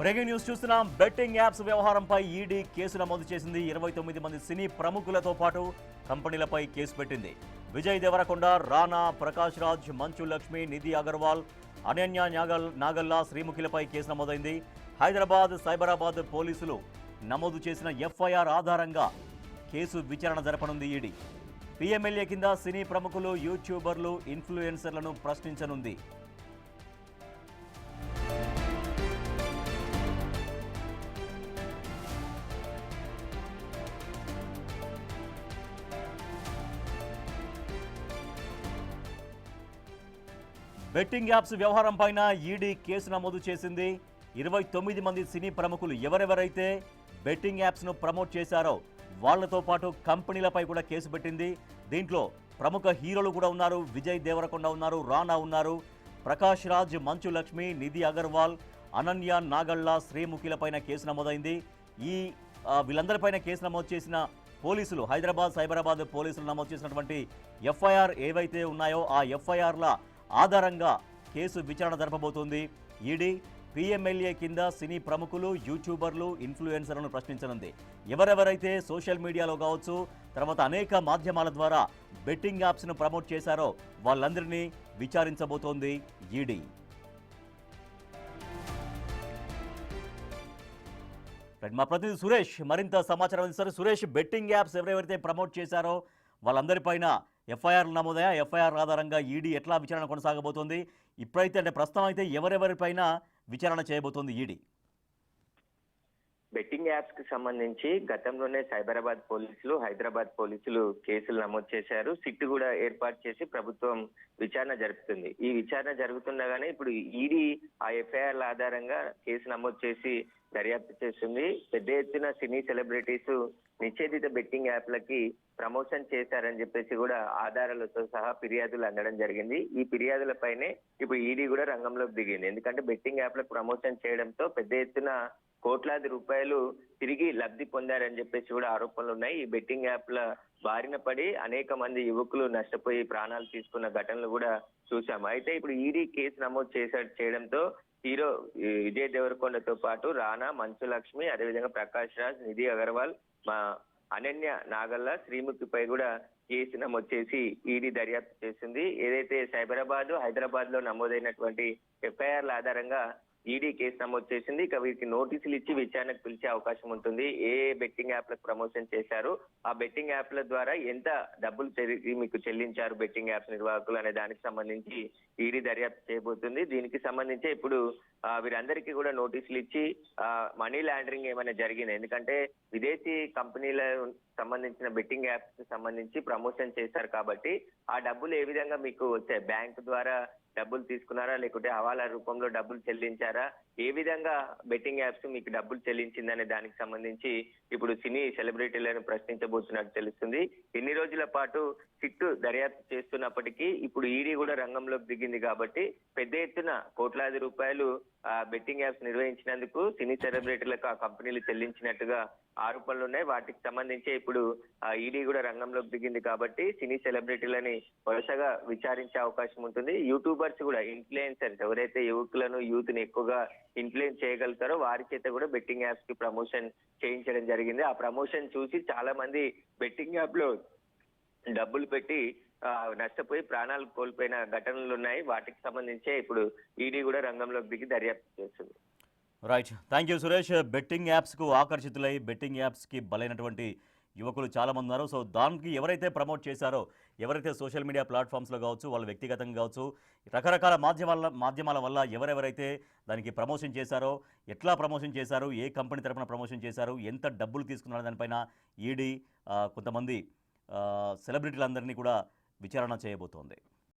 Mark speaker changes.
Speaker 1: Breaking news చూస్తున్నాం. Betting apps వ్యవహారంపై ED case నమోదు చేసింది. 29 మంది సినీ ప్రముఖులతో పాటు కంపెనీలపై కేసు పెట్టింది. విజయ్ దేవరకొండ, రానా, ప్రకాష్ రాజ్, మంచు లక్ష్మి, నిధి అగర్వాల్, అనన్య నాగల్లా, శ్రీముఖిలపై కేసు నమోదైంది. హైదరాబాద్, సైబరాబాద్ పోలీసులు నమోదు చేసిన ఎఫ్ఐఆర్ ఆధారంగా కేసు విచారణ జరపనుంది ఈడీ. పీఎంఎల్ఏ కింద సినీ ప్రముఖులు, యూట్యూబర్లు, ఇన్ఫ్లుయెన్సర్లను ప్రశ్నించనుంది. బెట్టింగ్ యాప్స్ వ్యవహారం పైన ఈడీ కేసు నమోదు చేసింది. 29 మంది సినీ ప్రముఖులు ఎవరెవరైతే బెట్టింగ్ యాప్స్ను ప్రమోట్ చేశారో వాళ్లతో పాటు కంపెనీలపై కూడా కేసు పెట్టింది. దీంట్లో ప్రముఖ హీరోలు కూడా ఉన్నారు. విజయ్ దేవరకొండ ఉన్నారు, రానా ఉన్నారు, ప్రకాష్ రాజ్, మంచు లక్ష్మి, నిధి అగర్వాల్, అనన్య నాగళ్ళ, శ్రీముఖిలపైన కేసు నమోదైంది. వీళ్ళందరిపైన కేసు నమోదు చేసిన పోలీసులు, హైదరాబాద్, సైబరాబాద్ పోలీసులు నమోదు చేసినటువంటి ఎఫ్ఐఆర్ ఏవైతే ఉన్నాయో ఆ ఎఫ్ఐఆర్ల ఆధారంగా కేసు విచారణ జరపబోతోంది ఈడీ. పీఎంఎల్ఏ కింద సినీ ప్రముఖులు, యూట్యూబర్లు, ఇన్ఫ్లుయెన్సర్లను ప్రశ్నించనుంది. ఎవరెవరైతే సోషల్ మీడియాలో కావచ్చు, తర్వాత అనేక మాధ్యమాల ద్వారా బెట్టింగ్ యాప్స్ను ప్రమోట్ చేశారో వాళ్ళందరినీ విచారించబోతోంది ఈడీ. మా ప్రతినిధి సురేష్ మరింత సమాచారం అందిస్తారు. సురేష్, బెట్టింగ్ యాప్స్ ఎవరెవరైతే ప్రమోట్ చేశారో వాళ్ళందరిపైన ఎఫ్ఐఆర్లు నమోదయ్యా? ఎఫ్ఐఆర్ ఆధారంగా ఈడీ ఎట్లా విచారణ కొనసాగబోతోంది? ఇప్పుడైతే అంటే ప్రస్తుతం అయితే ఎవరెవరిపైన విచారణ చేయబోతోంది ఈడీ?
Speaker 2: బెట్టింగ్ యాప్స్ కి సంబంధించి గతంలోనే సైబరాబాద్ పోలీసులు, హైదరాబాద్ పోలీసులు కేసులు నమోదు చేశారు. సిట్ కూడా ఏర్పాటు చేసి ప్రభుత్వం విచారణ జరుపుతుంది. ఈ విచారణ జరుగుతుండగానే ఇప్పుడు ఈడీ ఆ ఎఫ్ఐఆర్ల ఆధారంగా కేసు నమోదు చేసి దర్యాప్తు చేస్తుంది. పెద్ద ఎత్తున సినీ సెలబ్రిటీస్ నిషేధిత బెట్టింగ్ యాప్లకి ప్రమోషన్ చేశారని చెప్పేసి కూడా ఆధారాలతో సహా ఫిర్యాదులు అందడం జరిగింది. ఈ ఫిర్యాదులపైనే ఇప్పుడు ఈడీ కూడా రంగంలోకి దిగింది. ఎందుకంటే బెట్టింగ్ యాప్లకు ప్రమోషన్ చేయడంతో పెద్ద ఎత్తున కోట్లాది రూపాయలు తిరిగి లబ్ధి పొందారని చెప్పేసి కూడా ఆరోపణలు ఉన్నాయి. ఈ బెట్టింగ్ యాప్ల బారిన పడి అనేక మంది యువకులు నష్టపోయి ప్రాణాలు తీసుకున్న ఘటనలు కూడా చూసాము. అయితే ఇప్పుడు ఈడీ కేసు నమోదు చేయడంతో హీరో విజయ్ దేవరకొండతో పాటు రానా, మంచు లక్ష్మి, అదేవిధంగా ప్రకాష్ రాజ్, నిధి అగర్వాల్, అనన్య నాగల్ల, శ్రీముఖిపై కూడా కేసు నమోదు చేసి ఈడీ దర్యాప్తు చేసింది. ఏదైతే సైబరాబాద్, హైదరాబాద్ లో నమోదైనటువంటి ఎఫ్ఐఆర్ల ఆధారంగా ఈడీ కేసు నమోదు చేసింది. ఇక వీరికి నోటీసులు ఇచ్చి విచారణకు పిలిచే అవకాశం ఉంటుంది. ఏ బెట్టింగ్ యాప్లకు ప్రమోషన్ చేశారు, ఆ బెట్టింగ్ యాప్ల ద్వారా ఎంత డబ్బులు తిరిగి మీకు చెల్లించారు బెట్టింగ్ యాప్స్ నిర్వాహకులు అనే దానికి సంబంధించి ఈడీ దర్యాప్తు చేయబోతుంది. దీనికి సంబంధించి ఇప్పుడు వీరందరికీ కూడా నోటీసులు ఇచ్చి మనీ లాండరింగ్ ఏమైనా జరిగింది, ఎందుకంటే విదేశీ కంపెనీల సంబంధించిన బెట్టింగ్ యాప్స్ కి సంబంధించి ప్రమోషన్ చేశారు కాబట్టి ఆ డబ్బులు ఏ విధంగా మీకు వచ్చాయి, బ్యాంక్ ద్వారా డబ్బులు తీసుకున్నారా, లేకుంటే హవాలా రూపంలో డబ్బులు చెల్లించారా, ఏ విధంగా బెట్టింగ్ యాప్స్ మీకు డబ్బులు చెల్లించిందనే దానికి సంబంధించి ఇప్పుడు సినీ సెలబ్రిటీలను ప్రశ్నించబోతున్నట్టు తెలుస్తుంది. ఎన్ని రోజుల పాటు సిట్టు దర్యాప్తు చేస్తున్నప్పటికీ ఇప్పుడు ఈడీ కూడా రంగంలోకి దిగింది కాబట్టి పెద్ద ఎత్తున కోట్లాది రూపాయలు బెట్టింగ్ యాప్స్ నిర్వహించినందుకు సినీ సెలబ్రిటీలకు ఆ కంపెనీలు చెల్లించినట్టుగా ఆరోపణలు ఉన్నాయి. వాటికి సంబంధించి ఇప్పుడు ఈడీ కూడా రంగంలోకి దిగింది కాబట్టి సినీ సెలబ్రిటీలని వరుసగా విచారించే అవకాశం ఉంటుంది. యూట్యూబర్స్ కూడా, ఇన్ఫ్లుయెన్సర్స్ ఎవరైతే యువకులను, యూత్ ని ఎక్కువగా ఇన్ఫ్లుయెన్స్ చేయగలుగుతారో వారి చేత కూడా బెట్టింగ్ యాప్స్ కి ప్రమోషన్ చేయించడం జరిగింది. ఆ ప్రమోషన్ చూసి చాలా మంది బెట్టింగ్ యాప్ లో డబ్బులు పెట్టి నష్టపోయి ప్రాణాలు కోల్పోయిన ఘటనలు ఉన్నాయి. వాటికి సంబంధించే ఇప్పుడు ఈడీ కూడా రంగంలోకి దిగి దర్యాప్తు చేస్తుంది.
Speaker 1: Right, thank you Suresh. Betting యాప్స్కు ఆకర్షితులై బెట్టింగ్ యాప్స్కి బలైనటువంటి యువకులు చాలామంది ఉన్నారు. సో దానికి ఎవరైతే ప్రమోట్ చేశారో, ఎవరైతే సోషల్ మీడియా ప్లాట్ఫామ్స్లో కావచ్చు, వాళ్ళు వ్యక్తిగతంగా కావచ్చు, రకరకాల మాధ్యమాల వల్ల ఎవరెవరైతే దానికి ప్రమోషన్ చేశారో, ఎట్లా ప్రమోషన్ చేశారు, ఏ కంపెనీ తరఫున ప్రమోషన్ చేశారు, ఎంత డబ్బులు తీసుకున్నారో దానిపైన ఈడీ కొంతమంది సెలబ్రిటీలందరినీ కూడా విచారణ చేయబోతోంది.